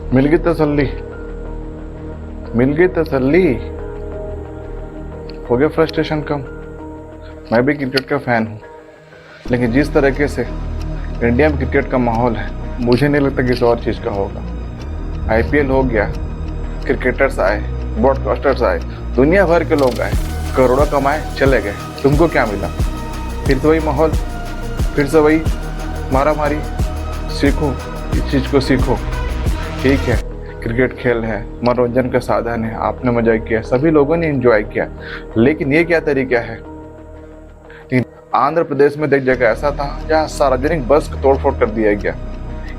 मिल गई तसल्ली, मिल गई तसल्ली, हो गया फ्रस्ट्रेशन कम। मैं भी क्रिकेट का फैन हूँ, लेकिन जिस तरीके से इंडिया में क्रिकेट का माहौल है, मुझे नहीं लगता किसी और चीज़ का होगा। आईपीएल हो गया, क्रिकेटर्स आए, ब्रॉडकास्टर्स आए, दुनिया भर के लोग आए, करोड़ों कमाए, चले गए, तुमको क्या मिला? फिर से वही माहौल, फिर से वही मारा मारी। सीखो, इस चीज़ को सीखो। ठीक है, क्रिकेट खेल है, मनोरंजन का साधन है, आपने मजा किया, सभी लोगों ने एंजॉय किया, लेकिन ये क्या तरीका है? आंध्र प्रदेश में एक जगह ऐसा था जहाँ सार्वजनिक बस को तोड़फोड़ कर दिया गया।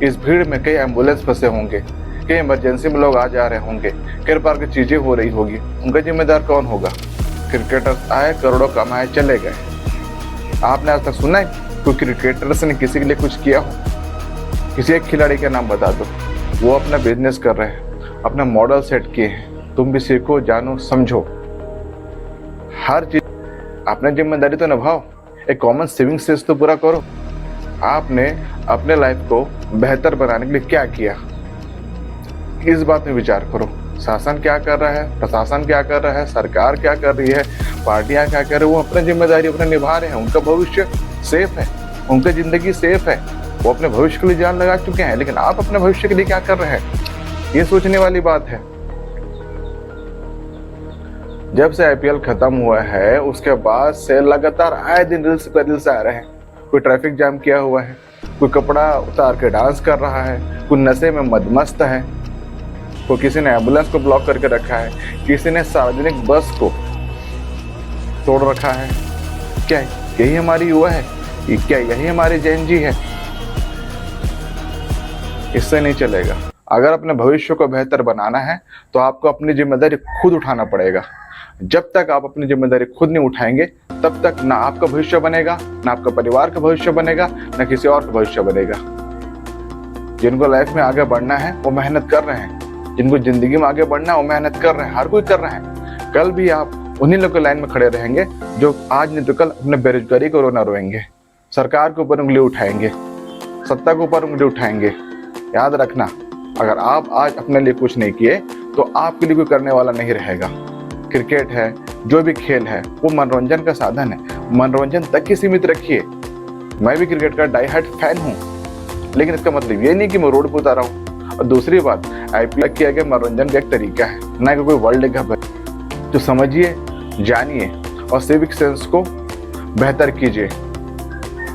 इस भीड़ में कई एम्बुलेंस फंसे होंगे, कई इमरजेंसी में लोग आ जा रहे होंगे, कई प्रकार की चीजें हो रही होगी, उनका जिम्मेदार कौन होगा? क्रिकेटर्स आए, करोड़ों कमाए, चले गए। आपने आज तक सुना है कोई क्रिकेटर्स ने किसी के लिए कुछ किया हो? किसी एक खिलाड़ी का नाम बता दो। वो अपना बिजनेस कर रहे हैं, अपना मॉडल सेट किए हैं। तुम भी सीखो, जानो, समझो, हर चीज अपनी जिम्मेदारी तो निभाओ, एक कॉमन सिविंग सेंस तो पूरा करो। आपने अपने लाइफ को बेहतर बनाने के लिए क्या किया, इस बात में विचार करो। शासन क्या कर रहा है, प्रशासन क्या कर रहा है, सरकार क्या कर रही है, पार्टियां क्या कर रही है, वो अपनी जिम्मेदारी अपने निभा रहे हैं। उनका भविष्य सेफ है, उनकी जिंदगी सेफ है, वो अपने भविष्य के लिए जान लगा चुके हैं, लेकिन आप अपने भविष्य के लिए क्या कर रहे हैं, ये सोचने वाली बात है। जब से आईपीएल खत्म हुआ है, उसके बाद से लगातार आए दिन रील्स पर रील्स आ रहे हैं। कोई ट्रैफिक जाम किया हुआ है, कोई कपड़ा उतार के डांस कर रहा है, कोई नशे में मदमस्त है, कोई किसी ने एम्बुलेंस को ब्लॉक करके रखा है, किसी ने सार्वजनिक बस को तोड़ रखा है। क्या यही हमारी युवा है? क्या यही हमारी जैन जी है? इससे नहीं चलेगा। अगर अपने भविष्य को बेहतर बनाना है तो आपको अपनी जिम्मेदारी खुद उठाना पड़ेगा। जब तक आप अपनी जिम्मेदारी खुद नहीं उठाएंगे, तब तक ना आपका भविष्य बनेगा, ना आपका परिवार का भविष्य बनेगा, ना किसी और का भविष्य बनेगा। जिनको लाइफ में आगे बढ़ना है वो मेहनत कर रहे हैं, जिनको जिंदगी में आगे बढ़ना है वो मेहनत कर रहे हैं, हर कोई कर रहे हैं। कल भी आप उन्हीं लोग के लाइन में खड़े रहेंगे जो आज नहीं तो कल अपने बेरोजगारी को रोना रोएंगे, सरकार के ऊपर उंगली उठाएंगे, सत्ता के ऊपर उंगली उठाएंगे। याद रखना, अगर आप आज अपने लिए कुछ नहीं किए तो आपके लिए कोई करने वाला नहीं रहेगा। क्रिकेट है, जो भी खेल है, वो मनोरंजन का साधन है, मनोरंजन तक ही सीमित रखिए। मैं भी क्रिकेट का डाई हार्ट फैन हूँ, लेकिन इसका मतलब ये नहीं कि मैं रोड पर उतारा हूँ। और दूसरी बात, आईपीएल किया गया मनोरंजन का एक तरीका है, ना कि कोई वर्ल्ड कप है। तो समझिए, जानिए और सिविक सेंस को बेहतर कीजिए।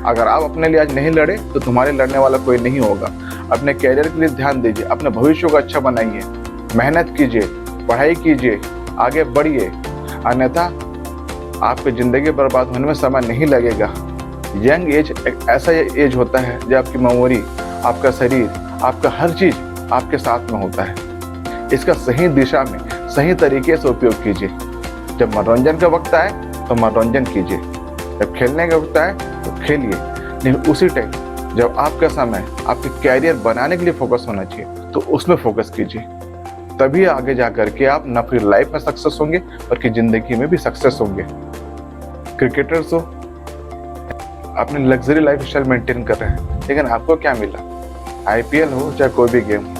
अगर आप अपने लिए आज नहीं लड़े तो तुम्हारे लड़ने वाला कोई नहीं होगा। अपने कैरियर के लिए ध्यान दीजिए, अपने भविष्य को अच्छा बनाइए, मेहनत कीजिए, पढ़ाई कीजिए, आगे बढ़िए, अन्यथा आपकी जिंदगी बर्बाद होने में समय नहीं लगेगा। यंग एज एक ऐसा एज होता है जब आपकी मेमोरी, आपका शरीर, आपका हर चीज आपके साथ में होता है। इसका सही दिशा में, सही तरीके से उपयोग कीजिए। जब मनोरंजन का वक्त आए तो मनोरंजन कीजिए, जब खेलने का वक्त आए तो खेलिए, लेकिन उसी टाइम जब आपका समय आपके कैरियर बनाने के लिए फोकस होना चाहिए तो उसमें फोकस कीजिए। तभी आगे जा करके आप न फिर लाइफ में सक्सेस होंगे बल्कि जिंदगी में भी सक्सेस होंगे। क्रिकेटर्स हो, अपनी लग्जरी लाइफ स्टाइल मेंटेन कर रहे हैं, लेकिन आपको क्या मिला? आईपीएल हो चाहे कोई भी गेम हो,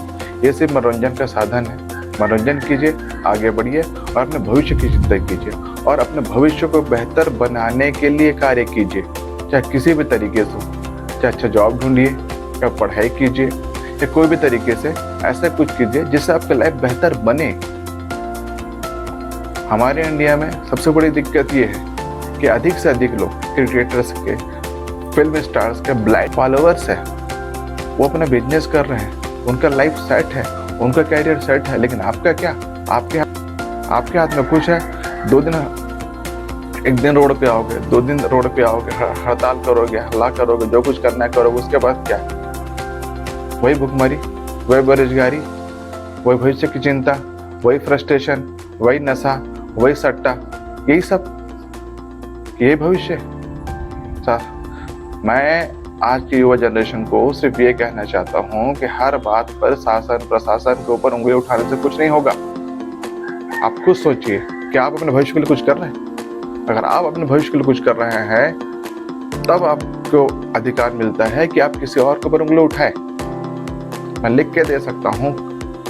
ये सिर्फ मनोरंजन का साधन है। मनोरंजन कीजिए, आगे बढ़िए और अपने भविष्य की चिंता कीजिए और अपने भविष्य को बेहतर बनाने के लिए कार्य कीजिए, चाहे किसी भी तरीके से, चाहे अच्छा जॉब ढूंढिए, चाहे पढ़ाई कीजिए, या कोई भी तरीके से ऐसा कुछ कीजिए जिससे आपकी लाइफ बेहतर बने। हमारे इंडिया में सबसे बड़ी दिक्कत ये है कि अधिक से अधिक लोग क्रिकेटर्स के, फिल्म स्टार्स के ब्लाइंड फॉलोअर्स हैं। वो अपना बिजनेस कर रहे हैं, उनका लाइफ सेट है, उनका कैरियर सेट है, लेकिन आपका क्या? आपके हाथ में कुछ है? एक दिन रोड पे आओगे, 2 दिन रोड पे आओगे, हड़ताल करोगे, हल्ला करोगे, जो कुछ करना है करोगे, उसके बाद क्या? वही भुखमरी, वही बेरोजगारी, वही भविष्य की चिंता, वही फ्रस्ट्रेशन, वही नशा, वही सट्टा, यही सब, यही भविष्य। मैं आज की युवा जनरेशन को सिर्फ ये कहना चाहता हूँ कि हर बात पर शासन प्रशासन के ऊपर उंगली उठाने से कुछ नहीं होगा। आप खुद सोचिए कि आप अपने भविष्य के लिए कुछ कर रहे हैं। अगर आप अपने भविष्य के लिए कुछ कर रहे हैं तब आपको अधिकार मिलता है कि आप किसी और के ऊपर उंगली उठाएं। मैं लिख के दे सकता हूँ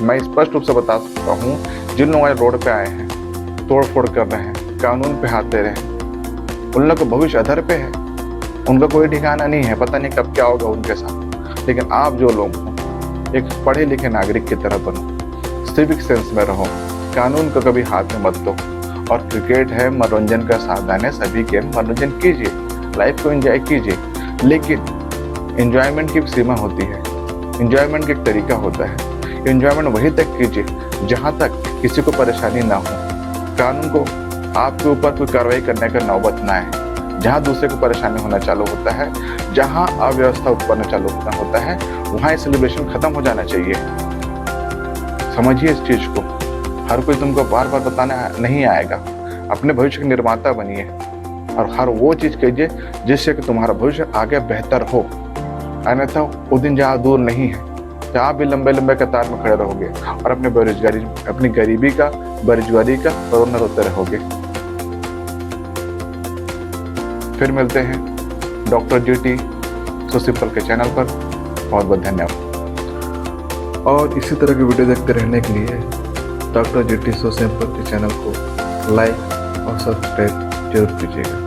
मैं स्पष्ट रूप से बता सकता हूँ, जिन लोग आज रोड पे आए हैं, तोड़ फोड़ कर रहे हैं, कानून पे हाथ दे रहे हैं, उन लोग का भविष्य अधर पे है। उनका कोई ठिकाना नहीं है, पता नहीं कब क्या होगा उनके साथ। लेकिन आप जो लोग हो, एक पढ़े लिखे नागरिक की तरह बनो, सिविक सेंस में रहो, कानून को कभी हाथ में मत दो। और क्रिकेट है, मनोरंजन का साधन है, सभी गेम मनोरंजन कीजिए, लाइफ को एंजॉय कीजिए, लेकिन एंजॉयमेंट की एक सीमा होती है, एंजॉयमेंट का एक तरीका होता है। एंजॉयमेंट वहीं तक कीजिए जहाँ तक किसी को परेशानी ना हो, कानून को आपके ऊपर कोई कार्रवाई करने का नौबत ना आए। जहाँ दूसरे को परेशानी होना चालू होता है, जहाँ अव्यवस्था उत्पन्न चालू होता है, वहाँ सेलिब्रेशन खत्म हो जाना चाहिए। समझिए इस चीज को। हर कोई तुमको बार बार बताना नहीं आएगा। अपने भविष्य के निर्माता बनिए और हर वो चीज कीजिए जिससे कि तुम्हारा भविष्य आगे बेहतर हो। अन्यथा वो दिन जहाँ दूर नहीं है, जहाँ भी लंबे लंबे कतार में खड़े रहोगे और अपनी गरीबी का, बेरोजगारी का रोना रोते रहोगे। फिर मिलते हैं डॉक्टर जीटी सो सिंपल के चैनल पर। बहुत बहुत धन्यवाद। और इसी तरह की वीडियो देखते रहने के लिए डॉक्टर जीटी सो सिंपल के चैनल को लाइक और सब्सक्राइब जरूर कीजिएगा।